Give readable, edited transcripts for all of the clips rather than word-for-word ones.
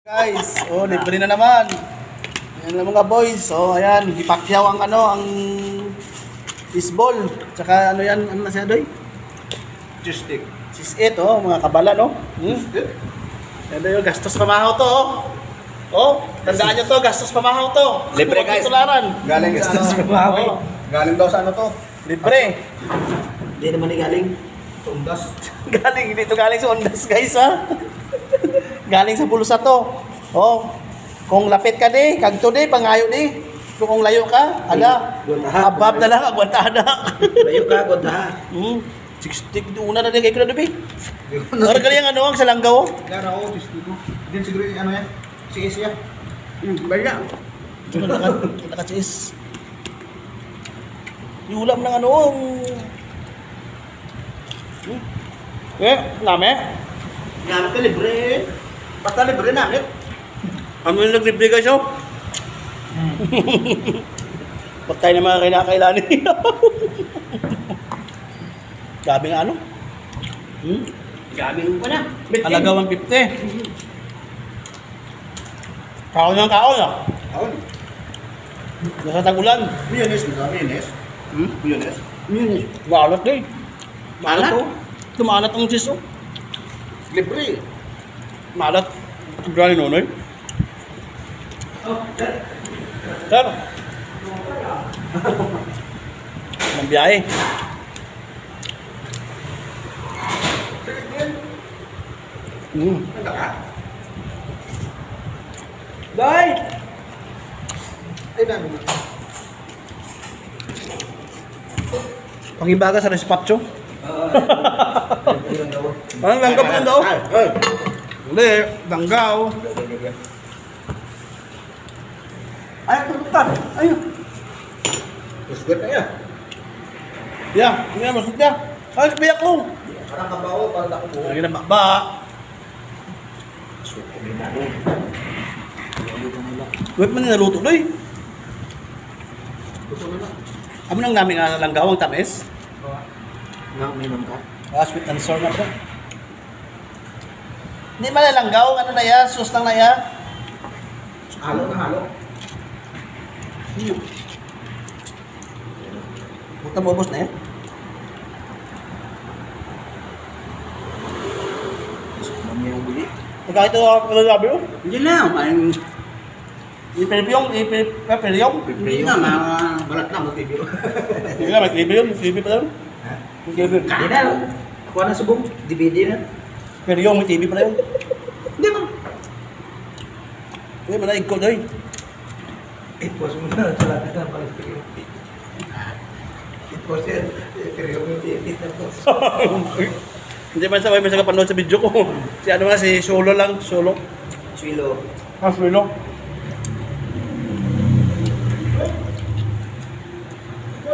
Guys, libre na naman. Ayan na mga boys. Ayan, ipakyaw ang ang baseball. Tsaka yan, ano na siya doy? Cheese stick. Cheese it, mga kabala, no? Yan doy, gastos pamahaw to, tandaan nyo to, gastos pamahaw to. Libre, guys. Tularan. Galing Gastos sa pamahaw. Galing daw sa ano to? Libre. Hindi naman galing. Sa undas. Galing, dito galing sa Ondas, guys, ha? Galing sa bulsa to. Kung lapit ka di, kagto di, pangayo di. Kung layo ka, abab na lang, agwantada. Layo ka, god ha. 60 una na din kay Kuya Dubi. Or kali ang ang salanggaw. Yan ako, cheese stick ko. Din siguro yung ano yan? Si siya. Bala. Naka-cheese. Yulam ng name. Nga ka libre. Basta libre namin. Ano yung nag-libre guys, Patay na mga kinakailanin. Gabi nga Gaming ko na. Halaga 150. Kaon ng kaon, Aon. Nasa tagulan. Mayonnaise mo ka? Mayonnaise? Mayonnaise? Yun. Maalat din. Maalat? Tumalat ang cheese, Libre. Maalat. Gano'n nonoy. Sir. Ang biyahe. Handa ka? Day! Ay, dami mo. Pangibaga sa respacho. Yun daw. Parang langgaw pa daw. Hindi, langgaw. Ay, turutan. Ayun. Kusgot na yan. Yeah, hindi masuk niya. Ay, biyak ko. Parang kabaho, parang ako buo. Lagi na bakba. Wait man naluto doy. Gusto mo na. Amo nang namin nga langgaw ang tamis. Nga, minum ka. Sweet and sour na po. Hindi man langgaw, ano na ya, sauce lang na ya. Halo na halo. Buta mo boss na yan. Mami ang bili. Kahit ito ako sabi ko. Hindi na, maing Ipilipiyong. hindi na, mga... Balat na, mag-ibiro. Hindi nga, may TV yun. TV pa lang. May TV. Hindi na. Ako na subong. DVD na. Pero yung may TV pa lang. Hindi mo. Hindi, manaig ko doy. Ipos mo na. Talaga na pala. Ipos yan. Pero yung TV na po. Hindi man sa may kapanood sa video ko. Si ano nga, si Solo lang. Solo. Swilo. Solo.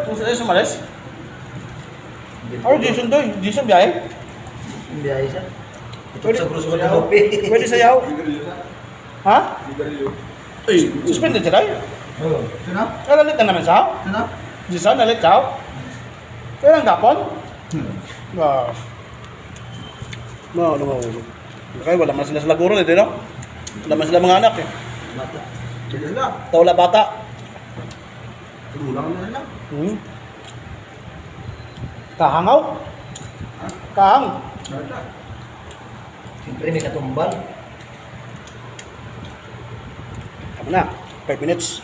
Kung saan sumalis? Jason doy. Jason biyahe. Hindi ayos yan. Ito Pwede- sa bruso ko na hopi. Pwede sayaw. Ha? Ay, Suspended siya tayo. Oo. Sino? Nalit na naman siya. Sino? Jason, nalit siya. Kaya lang gapon? Ah. No. Kaya wala man sila sa laguro, eh, no? Wala man sila mga anak, eh. Mata. Sige lang. Tawla bata. Tulang na lang. Kahangaw? Kahang. Wala. Siyempre may katumbal. Tama na. 5 minutes.